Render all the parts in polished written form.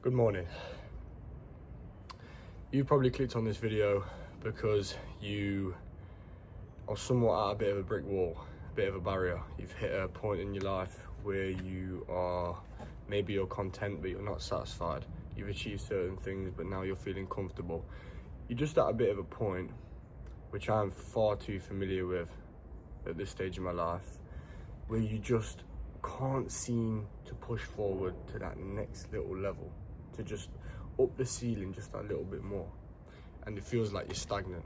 Good morning. You probably clicked on this video because you are somewhat at a bit of a brick wall, a bit of a barrier. You've hit a point in your life where maybe you're content but you're not satisfied. You've achieved certain things but now you're feeling comfortable. You're just at a bit of a point which I'm far too familiar with at this stage of my life, where you just can't seem to push forward to that next little level, to just up the ceiling just a little bit more, and it feels like you're stagnant.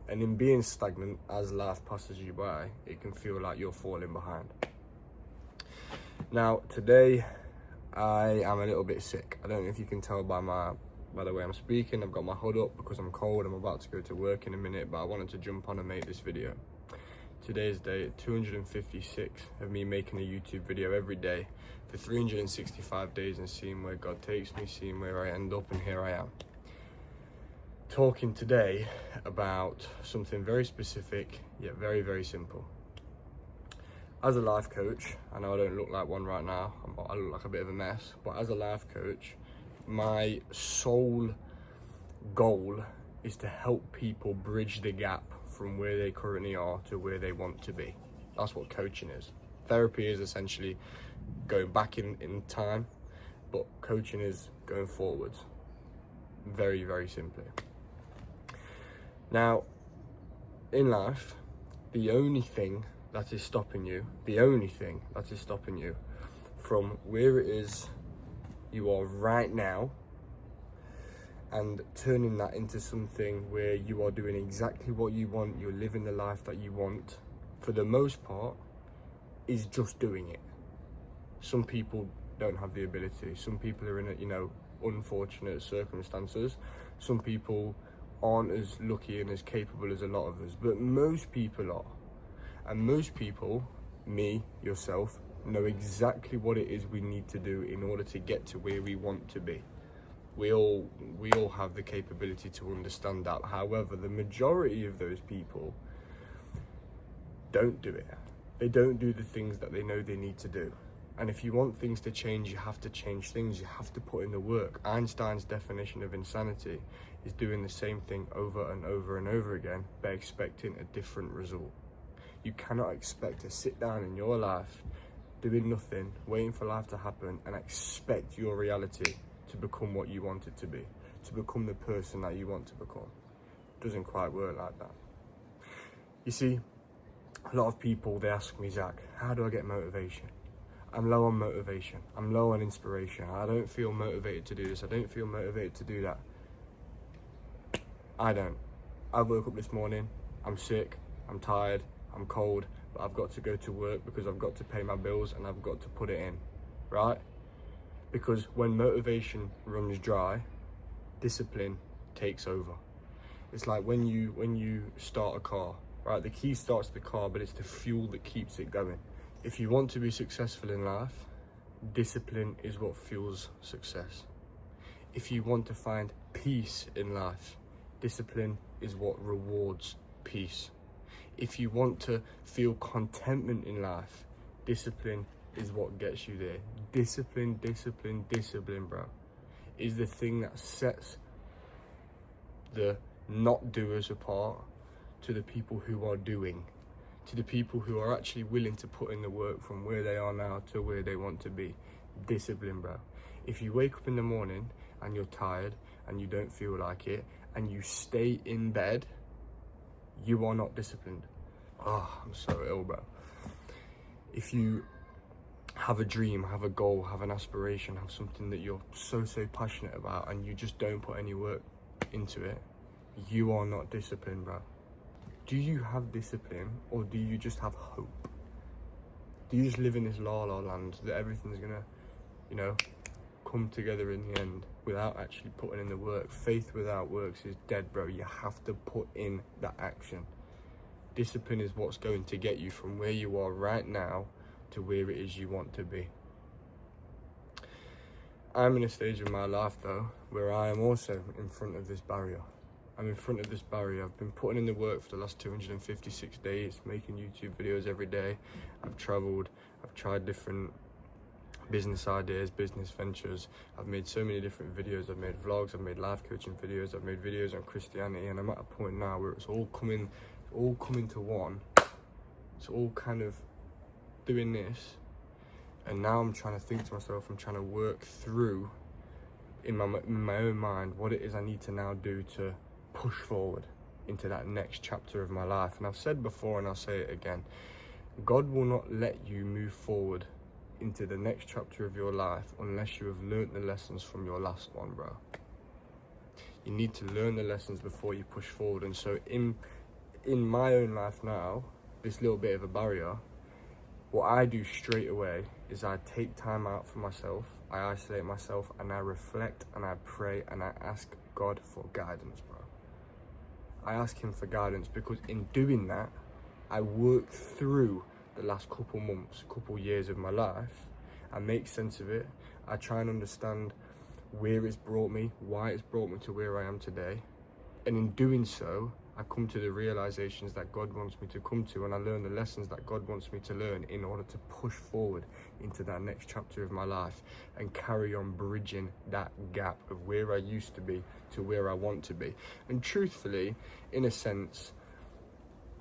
And in being stagnant, as life passes you by, it can feel like you're falling behind. Now today I am a little bit sick. I don't know if you can tell by the way I'm speaking. I've got my hood up because I'm cold. I'm about to go to work in a minute, but I wanted to jump on and make this video. Today's day 256 of me making a YouTube video every day for 365 days and seeing where God takes me, seeing where I end up, and here I am. Talking today about something very specific, yet very, very simple. As a life coach, I know I don't look like one right now, I look like a bit of a mess, but as a life coach, my sole goal is to help people bridge the gap from where they currently are to where they want to be. That's what coaching is. Therapy is essentially going back in time, but coaching is going forwards. Very, very simply. Now, in life, the only thing that is stopping you from where it is you are right now and turning that into something where you are doing exactly what you want, you're living the life that you want, for the most part, is just doing it. Some people don't have the ability. Some people are in unfortunate circumstances. Some people aren't as lucky and as capable as a lot of us, but most people are. And most people, me, yourself, know exactly what it is we need to do in order to get to where we want to be. We all have the capability to understand that. However, the majority of those people don't do it. They don't do the things that they know they need to do. And if you want things to change, you have to change things. You have to put in the work. Einstein's definition of insanity is doing the same thing over and over and over again, but expecting a different result. You cannot expect to sit down in your life, doing nothing, waiting for life to happen, and expect your reality to become what you want it to be, to become the person that you want to become. It doesn't quite work like that. You see, a lot of people, they ask me, Zach, how do I get motivation? I'm low on motivation. I'm low on inspiration. I don't feel motivated to do this. I don't feel motivated to do that. I don't. I woke up this morning, I'm sick, I'm tired, I'm cold, but I've got to go to work because I've got to pay my bills and I've got to put it in, right? Because when motivation runs dry, discipline takes over. It's like when you start a car, right? The key starts the car, but it's the fuel that keeps it going. If you want to be successful in life, discipline is what fuels success. If you want to find peace in life, discipline is what rewards peace. If you want to feel contentment in life, discipline is what gets you there. Discipline, bro, is the thing that sets the not doers apart to the people who are doing, to the people who are actually willing to put in the work from where they are now to where they want to be. Discipline, bro. If you wake up in the morning and you're tired and you don't feel like it and you stay in bed, you are not disciplined. Oh, I'm so ill, bro. If you have a dream, have a goal, have an aspiration, have something that you're so passionate about and you just don't put any work into it, you are not disciplined, bro. Do you have discipline, or do you just have hope? Do you just live in this la land that everything's gonna, come together in the end without actually putting in the work? Faith without works is dead, bro. You have to put in that action. Discipline is what's going to get you from where you are right now to where it is you want to be. I'm in a stage of my life though where I am also in front of this barrier. I'm in front of this barrier. I've been putting in the work for the last 256 days, making YouTube videos every day. I've traveled, I've tried different business ideas, business ventures. I've made so many different videos. I've made vlogs, I've made life coaching videos, I've made videos on Christianity, and I'm at a point now where it's all coming to one. It's all kind of doing this, and now I'm trying to think to myself, I'm trying to work through in my own mind what it is I need to now do to push forward into that next chapter of my life. And I've said before, and I'll say it again, God will not let you move forward into the next chapter of your life unless you have learnt the lessons from your last one, bro. You need to learn the lessons before you push forward. And so in my own life now, this little bit of a barrier, what I do straight away is I take time out for myself, I isolate myself, and I reflect and I pray and I ask God for guidance, bro. I ask him for guidance, because in doing that, I work through the last couple months, couple years of my life. I make sense of it. I try and understand where it's brought me, why it's brought me to where I am today. And in doing so, I come to the realizations that God wants me to come to, and I learn the lessons that God wants me to learn in order to push forward into that next chapter of my life and carry on bridging that gap of where I used to be to where I want to be. And truthfully, in a sense,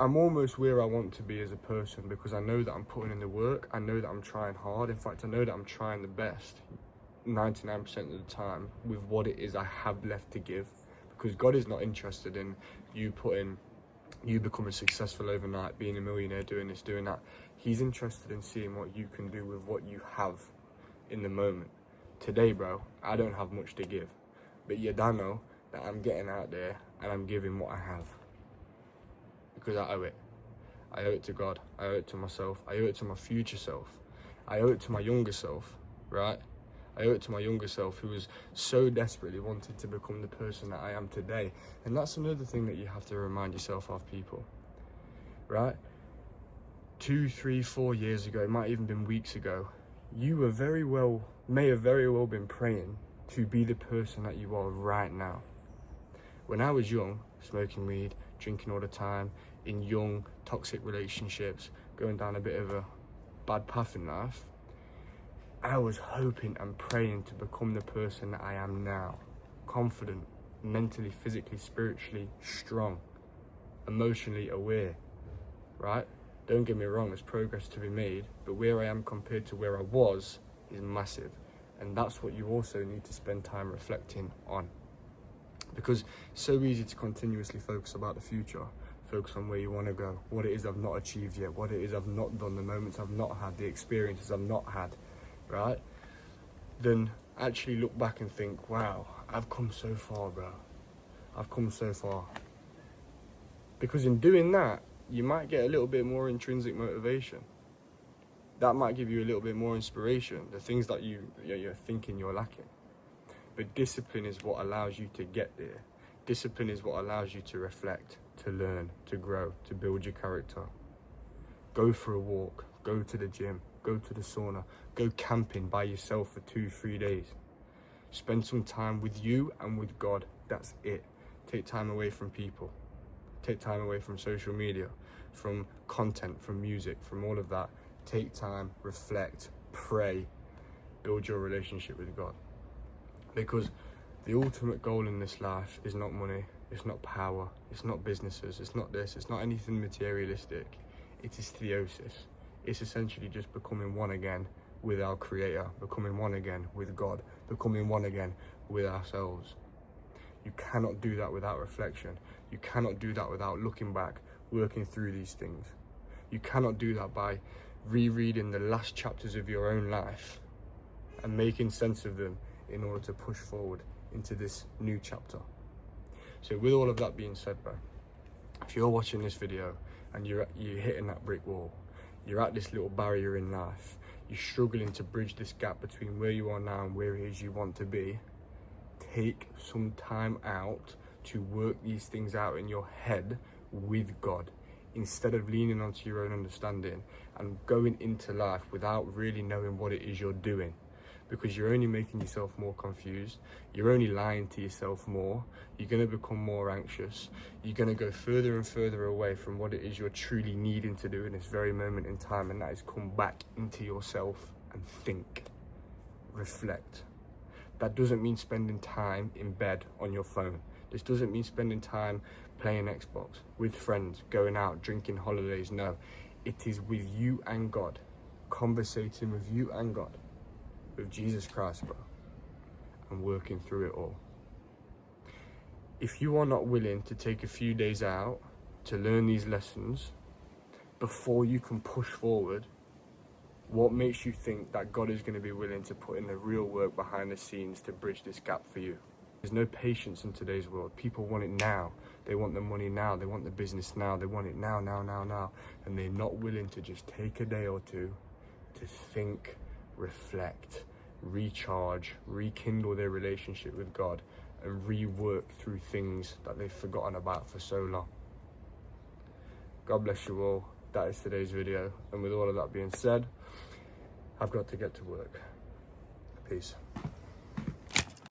I'm almost where I want to be as a person, because I know that I'm putting in the work. I know that I'm trying hard. In fact, I know that I'm trying the best 99% of the time with what it is I have left to give. Because God is not interested in you becoming successful overnight, being a millionaire, doing this, doing that. He's interested in seeing what you can do with what you have in the moment. Today, bro, I don't have much to give, but yet I know that I'm getting out there and I'm giving what I have, because I owe it. I owe it to God. I owe it to myself. I owe it to my future self. I owe it to my younger self, right? I owe it to my younger self, who was so desperately wanted to become the person that I am today. And that's another thing that you have to remind yourself of, people, right? 2, 3, 4 years ago, it might even been weeks ago, you may have very well been praying to be the person that you are right now. When I was young, smoking weed, drinking all the time, in young, toxic relationships, going down a bit of a bad path in life, I was hoping and praying to become the person that I am now. Confident, mentally, physically, spiritually strong, emotionally aware, right? Don't get me wrong, there's progress to be made, but where I am compared to where I was is massive. And that's what you also need to spend time reflecting on. Because it's so easy to continuously focus about the future, focus on where you want to go, what it is I've not achieved yet, what it is I've not done, the moments I've not had, the experiences I've not had, right? Then actually look back and think, wow, I've come so far, bro. I've come so far. Because in doing that, you might get a little bit more intrinsic motivation. That might give you a little bit more inspiration, the things that you're thinking you're lacking. But discipline is what allows you to get there. Discipline is what allows you to reflect, to learn, to grow, to build your character. Go for a walk, go to the gym, go to the sauna, go camping by yourself for 2-3 days. Spend some time with you and with God. That's it. Take time away from people. Take time away from social media, from content, from music, from all of that. Take time, reflect, pray, build your relationship with God. Because the ultimate goal in this life is not money, it's not power, it's not businesses, it's not this, it's not anything materialistic. It is theosis. It's essentially just becoming one again with our Creator, becoming one again with God, becoming one again with ourselves. You cannot do that without reflection. You cannot do that without looking back, working through these things. You cannot do that by rereading the last chapters of your own life and making sense of them in order to push forward into this new chapter. So with all of that being said, bro, if you're watching this video and you're hitting that brick wall, you're at this little barrier in life, you're struggling to bridge this gap between where you are now and where it is you want to be, take some time out to work these things out in your head with God, instead of leaning onto your own understanding and going into life without really knowing what it is you're doing. Because you're only making yourself more confused, you're only lying to yourself more, you're going to become more anxious, you're going to go further and further away from what it is you're truly needing to do in this very moment in time, and that is come back into yourself and think. reflect. That doesn't mean spending time in bed on your phone. This doesn't mean spending time playing Xbox, with friends, going out, drinking holidays. No, it is with you and God, conversating with you and God, with Jesus Christ, bro, and working through it all. If you are not willing to take a few days out to learn these lessons before you can push forward, what makes you think that God is going to be willing to put in the real work behind the scenes to bridge this gap for you? There's no patience in today's world. People want it now. They want the money now. They want the business now. They want it now. And they're not willing to just take a day or two to think, reflect, recharge, rekindle their relationship with God, and rework through things that they've forgotten about for so long. God bless you all. That is today's video. And with all of that being said, I've got to get to work. Peace.